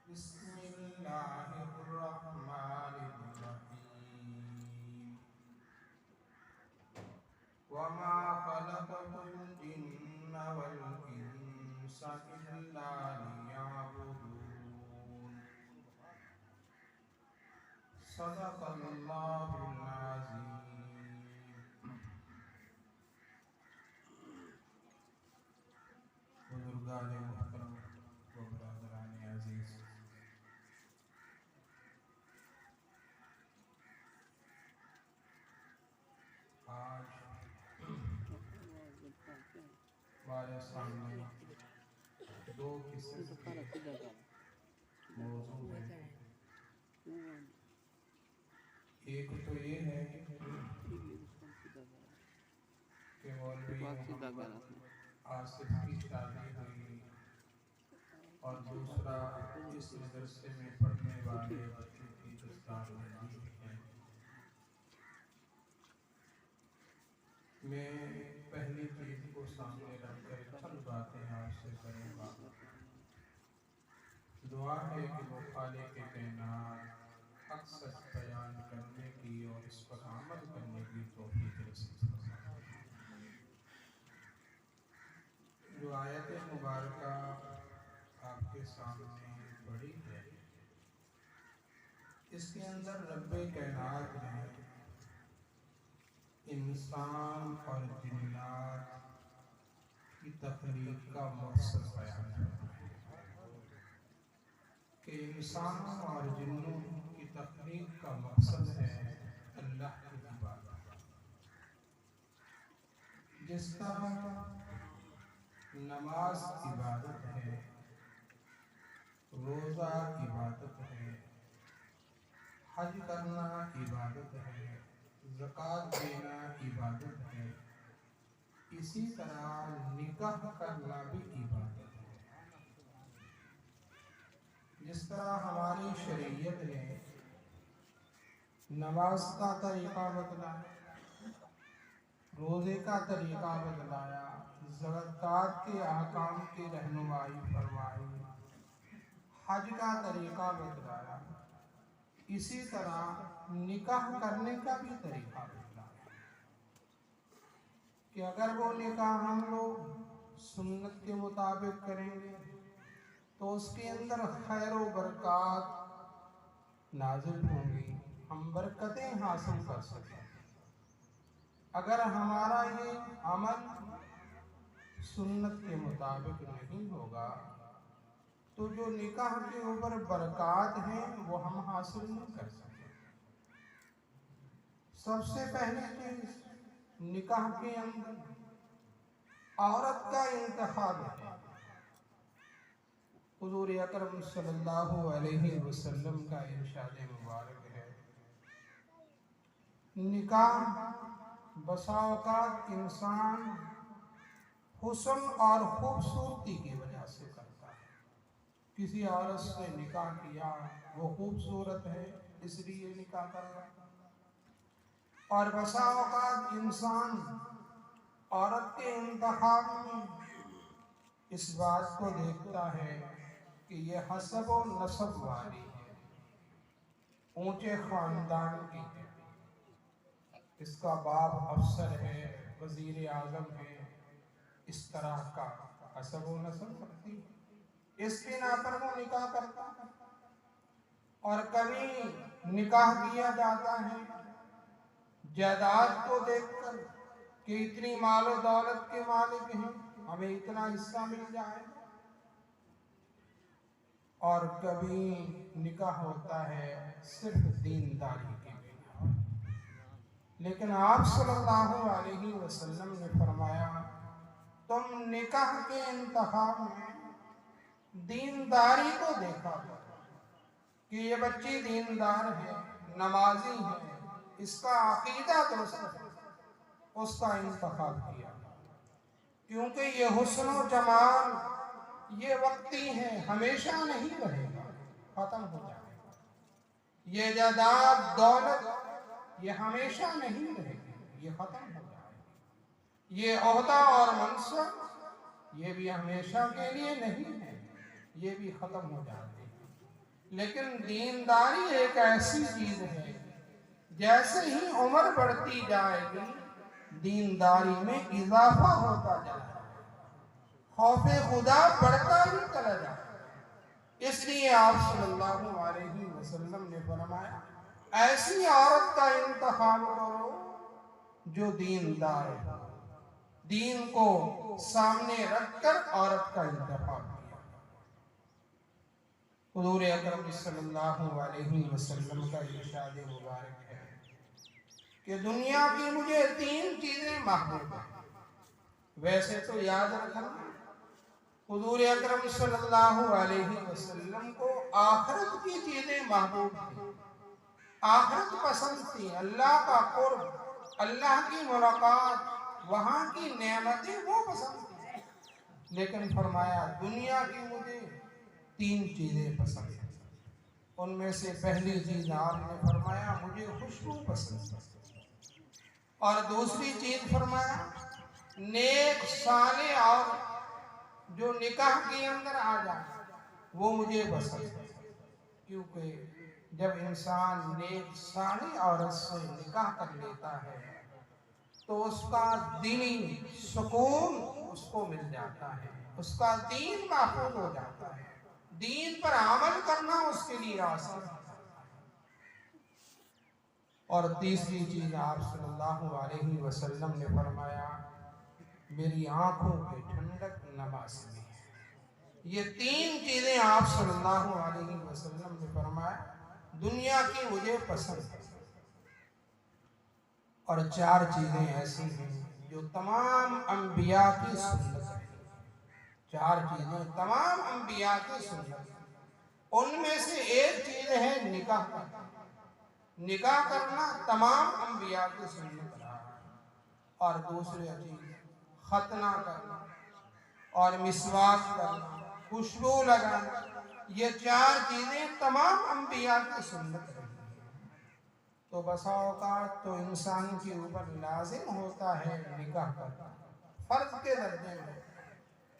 بسم اللہ الرحمن الرحیم وما خلقت الجن والانس الا ليعبدون صدق اللہ العظیم۔ بزرگان محترم و برادران عزیز، آج ہمارے سامنے دو قسم کے موضوع ہیں۔ ایک تو یہ ہے کہ مولوی محمد آصف کی شادی ہوئی، اور دوسرا اس مدرسے میں پڑھنے والے بچوں کی دستاربندی ہے۔ میں پہلی چیز کو سامنے رکھ کر چند باتیں آپ سے کروں گا۔ دعا ہے کہ وہ خالق کائنات حق سچ بیان کرنے کی اور اس پر عمل کرنے کی توفیق نصیب فرمائے۔ جو آیت مبارکہ آپ کے سامنے پڑھی ہے، اس کے اندر رب کائنات نے انسان اور جنات کی تخلیق کا مقصد بیان کرنا ہے کہ انسانوں اور جنوں کی تخلیق کا مقصد ہے اللہ کی عبادت۔ جس طرح نماز عبادت ہے، روزہ عبادت ہے، حج کرنا عبادت ہے، زکوٰۃ دینا عبادت ہے، اسی طرح نکاح کرنا بھی عبادت ہے۔ جس طرح ہماری شریعت نے نماز کا طریقہ بدلایا، روزے کا طریقہ بدلایا، زکوٰۃ کے احکام کی رہنمائی فرمائی، حج کا طریقہ بدلایا، اسی طرح نکاح کرنے کا بھی طریقہ بدلایا کہ اگر وہ نکاح ہم لوگ سنت کے مطابق کریں گے تو اس کے اندر خیر و برکات نازل ہوں گی، ہم برکتیں حاصل کر سکیں۔ اگر ہمارا یہ عمل سنت کے مطابق نہیں ہوگا تو جو نکاح کے اوپر برکات ہیں وہ ہم حاصل نہیں کر سکیں۔ سب سے پہلے چیز نکاح کے اندر عورت کا انتخاب ہے۔ حضور اکرم صلی اللہ علیہ وسلم کا ارشاد مبارک ہے، نکاح بسا اوقات انسان حسن اور خوبصورتی کی وجہ سے کرتا ہے۔ کسی عورت سے نکاح کیا، وہ خوبصورت ہے اس لیے نکاح کر رہا ہے، اور بسا اوقات انسان عورت کے انتخاب میں اس بات کو دیکھتا ہے کہ یہ حسب و نسب والی ہے، اونچے خاندان کی ہے، اس کا باپ افسر ہے، وزیر اعظم ہے، اس طرح کا حسب و نسب رکھتی ہے، اس بنا پر وہ نکاح کرتا ہے۔ اور کبھی نکاح کیا جاتا ہے جائیداد کو دیکھ کر کہ اتنی مال و دولت کے مالک ہیں، ہمیں اتنا حصہ مل جائے، اور کبھی نکاح ہوتا ہے صرف دینداری کے بنا۔ لیکن آپ صلی اللہ علیہ وسلم نے فرمایا، تم نکاح کے انتخاب میں دینداری کو دیکھا کرو کہ یہ بچی دیندار ہے، نمازی ہے، اس کا عقیدہ درست ہے، اس کا انتخاب کیا، کیونکہ یہ حسن و جمال یہ وقتی ہے، ہمیشہ نہیں رہے گا، ختم ہو جائے گا۔ یہ جائیداد دولت یہ ہمیشہ نہیں رہے گی، یہ ختم ہو جائے گی۔ یہ عہدہ اور منصب یہ بھی ہمیشہ کے لیے نہیں ہے، یہ بھی ختم ہو جاتے ہیں۔ لیکن دینداری ایک ایسی چیز ہے، جیسے ہی عمر بڑھتی جائے گی دینداری میں اضافہ ہوتا جائے گا، خوف خدا بڑھتا ہی چلا جائے گا۔ اس لیے آپ صلی اللہ علیہ وسلم نے فرمایا ایسی عورت کا انتخاب کرو جو دیندار ہو۔ دین کو سامنے رکھ کر عورت کا انتخاب کیا۔ حضور اکرم صلی اللہ علیہ وسلم کا ارشاد مبارک ہے کہ دنیا کی مجھے 3 چیزیں محبوب ہیں۔ ویسے تو یاد رکھنا حضور اکرم صلی اللہ علیہ وسلم کو آخرت کی چیزیں محبوب تھیں، آخرت پسند تھی، اللہ کا قرب، اللہ کی ملاقات، وہاں کی نعمتیں وہ پسند تھیں، لیکن فرمایا دنیا کی مجھے 3 چیزیں پسند ہیں۔ ان میں سے پہلی چیز آپ نے فرمایا مجھے خوشبو پسند ہے، اور دوسری چیز فرمایا نیک صالح اور جو نکاح کے اندر آ جائے وہ مجھے پسند ہے، کیونکہ جب انسان نیک صالح عورت سے نکاح کر لیتا ہے تو اس کا دلی سکون اس کو مل جاتا ہے، اس کا دین محفوظ ہو جاتا ہے، دین پر عمل کرنا اس کے لیے آسان ہے۔ اور تیسری چیز آپ صلی اللہ علیہ وسلم نے فرمایا میری آنکھوں کی ٹھنڈک نماز میں ہے۔ یہ 3 چیزیں آپ صلی اللہ علیہ وسلم نے فرمایا دنیا کی مجھے پسند ہے، اور 4 چیزیں ایسی ہیں جو تمام انبیاء کی سنت ہے۔ 4 چیزیں تمام انبیاء کی سنت ہے، ان میں سے ایک چیز ہے نکاح کرنا۔ نکاح کرنا تمام انبیاء کی سنت رہا ہے، اور دوسری چیز ختنہ کرنا اور مسواک کرنا، خوشبو لگانا، یہ 4 چیزیں تمام انبیاء کی سنت رہی ہیں۔ تو بسا اوقات تو انسان کے اوپر لازم ہوتا ہے نکاح کرنا، فرض کے درجے میں،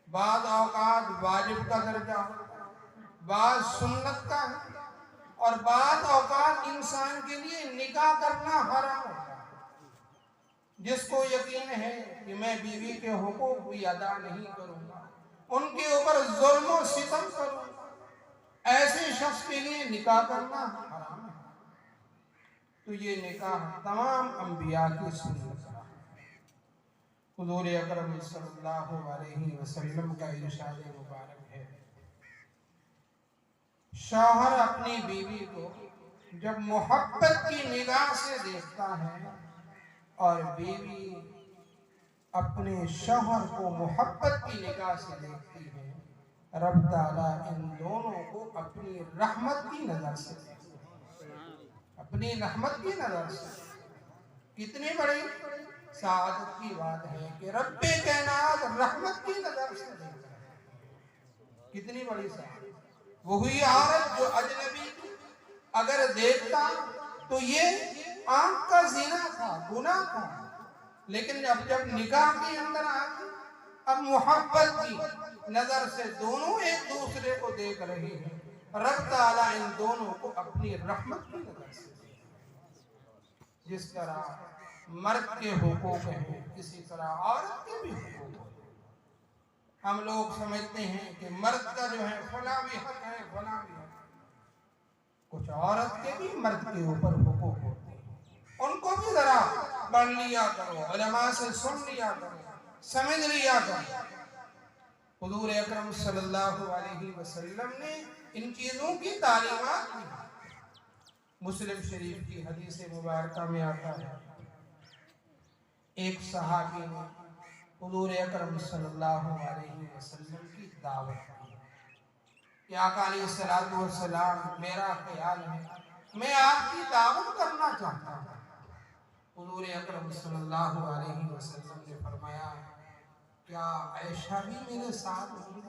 بعض اوقات واجب کا درجہ، بعض سنت کا، اور بعض اوقات انسان کے لیے نکاح کرنا حرام ہوتا ہے۔ جس کو یقین ہے کہ میں بیوی کے حقوق بھی ادا نہیں کروں گا، ان کے اوپر ظلم و ستم کروں گا، ایسے شخص کے لیے نکاح کرنا حرام ہے۔ تو یہ نکاح تمام انبیاء کی سنت رہا ہے۔ حضور اکرم صلی اللہ علیہ وسلم کا ارشاد مبارک ہے شوہر اپنی بیوی کو جب محبت کی نگاہ سے دیکھتا ہے اور بیوی اپنے شوہر کو محبت کی نگاہ سے دیکھتی ہے، رب تعالیٰ ان دونوں کو اپنی رحمت کی نظر سے دیکھتا ہے، اپنی رحمت کی نظر سے۔ کتنی بڑی سعادت کی بات ہے کہ رب کائنات رحمت کی نظر سے دیکھ رہا ہے، کتنی بڑی سعادت۔ وہی عورت جو اجنبی تھی اگر دیکھتا تو یہ آنکھ کا زنا تھا، گناہ تھا، لیکن جب نکاح کے اندر آتی اب محبت کی نظر سے دونوں ایک دوسرے کو دیکھ رہے ہیں، رب تعالیٰ ان دونوں کو اپنی رحمت کی نظر سے دیکھ رہے ہیں۔ جس طرح مرد کے حقوق ہیں اسی طرح عورت کے بھی حقوق ہیں۔ ہم لوگ سمجھتے ہیں کہ مرد کا جو ہے فلاں بھی حق ہے، فلاں بھی حق ہے، کچھ عورت کے بھی مرد کے اوپر حقوق ہوتے ہیں، ان کو بھی ذرا پڑھ لیا کرو، علماء سے سن لیا کرو، سمجھ لیا کرو۔ حضور اکرم صلی اللہ علیہ وسلم نے ان چیزوں کی تعلیمات دی۔ مسلم شریف کی حدیث مبارکہ میں آتا ہے ایک صحابی نے حضور اکرم صلی اللہ علیہ وسلم کی دعوت کی کہ آقا علیہ السلام میرا خیال ہے میں آپ کی دعوت کرنا چاہتا ہوں۔ حضور اکرم صلی اللہ علیہ وسلم نے فرمایا کیا عائشہ بھی میرے ساتھ ہوگی؟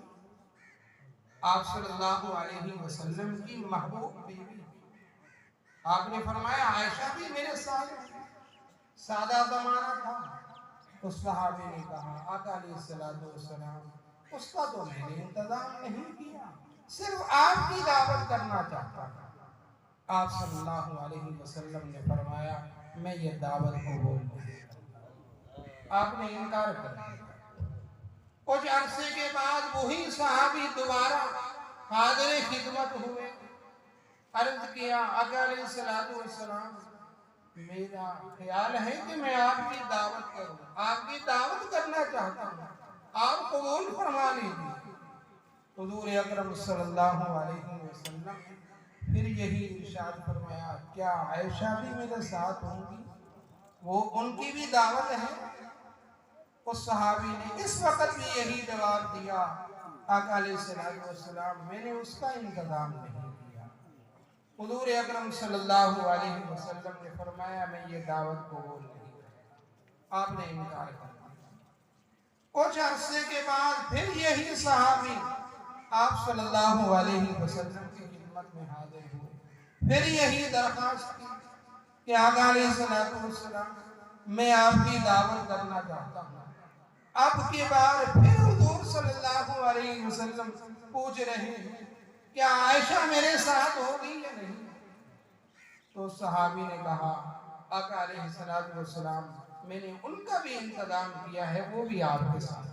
آپ صلی اللہ علیہ وسلم کی محبوب بیوی، آپ نے فرمایا عائشہ بھی میرے ساتھ ہوگی؟ سادہ زمانہ تھا۔ اس صحابی نے کہا آقا علیہ السلام اس کا تو میں نے انتظام نہیں کیا، صرف آپ کی دعوت کرنا چاہتا ہوں۔ آپ صلی اللہ علیہ وسلم نے فرمایا میں یہ دعوت قبول نہیں کرتا۔ آپ نے انکار کر دیا۔ کچھ عرصے کے بعد وہی صحابی دوبارہ حاضر خدمت ہوئے، عرض کیا آقا علیہ السلام میرا خیال ہے کہ میں آپ کی دعوت کروں، آپ کی دعوت کرنا چاہتا ہوں، آپ قبول فرما لیجیے۔ حضور اکرم صلی اللہ علیہ وسلم نے پھر یہی ارشاد فرمایا کیا عائشہ بھی میرے ساتھ ہوں گی؟ وہ ان کی بھی دعوت ہے۔ اس صحابی نے اس وقت بھی یہی جواب دیا آقا علیہ السلام میں نے اس کا انتظام نہیں کیا۔ حضور اکرم صلی اللہ علیہ وسلم نے فرمایا میں یہ دعوت قبول نہیں کرتا۔ آپ نے انکار کر دیا۔ کچھ عرصے کے بعد پھر یہی صحابی آپ صلی اللہ علیہ وسلم کی خدمت میں حاضر ہوئے، پھر یہی درخواست کی کہ آقا علیہ السلام میں آپ کی دعوت کرنا چاہتا ہوں۔ اب کی بار پھر حضور صلی اللہ علیہ وسلم پوچھ رہے ہیں کیا عائشہ میرے ساتھ ہوگی یا نہیں؟ تو صحابی نے کہا آقا علیہ السلام میں نے ان کا بھی انتظام کیا ہے، وہ بھی آپ کے ساتھ۔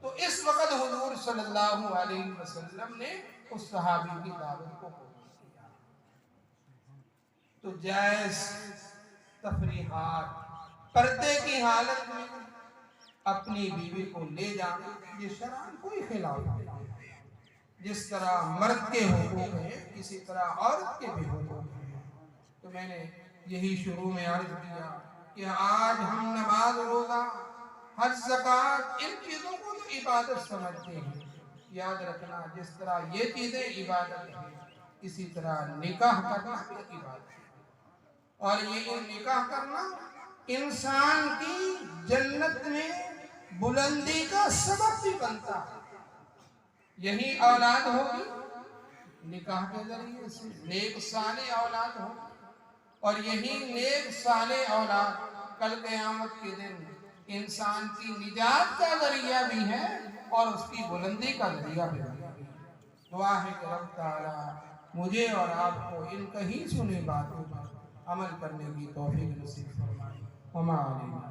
تو اس وقت حضور صلی اللہ علیہ وسلم نے اس صحابی کی دعوت کو قبول کیا۔ تو جائز تفریحات، پردے کی حالت میں اپنی بیوی کو لے جانا یہ شرعاً کوئی خلاف نہیں ہے۔ جس طرح مرد کے حقوق ہیں اسی طرح عورت کے بھی حقوق ہیں۔ تو میں نے یہی شروع میں عرض کیا کہ آج ہم نماز، روزہ، حج، زکوٰۃ ان چیزوں کو تو عبادت سمجھتے ہیں۔ یاد رکھنا جس طرح یہ چیزیں عبادت ہیں اسی طرح نکاح کرنا بھی عبادت ہے، اور یہ نکاح کرنا انسان کی جنت میں بلندی کا سبب بھی بنتا ہے۔ یہی اولاد ہوگی نکاح کے ذریعے سے نیک صالح اولاد ہوگی، اور یہی نیک صالح اولاد کل قیامت کے دن انسان کی نجات کا ذریعہ بھی ہے اور اس کی بلندی کا ذریعہ بھی ہے۔ دعا ہے کہ رب تعالیٰ مجھے اور آپ کو ان کہیں سنی باتوں پر عمل کرنے کی توفیق نصیب فرمائے۔ وما علینا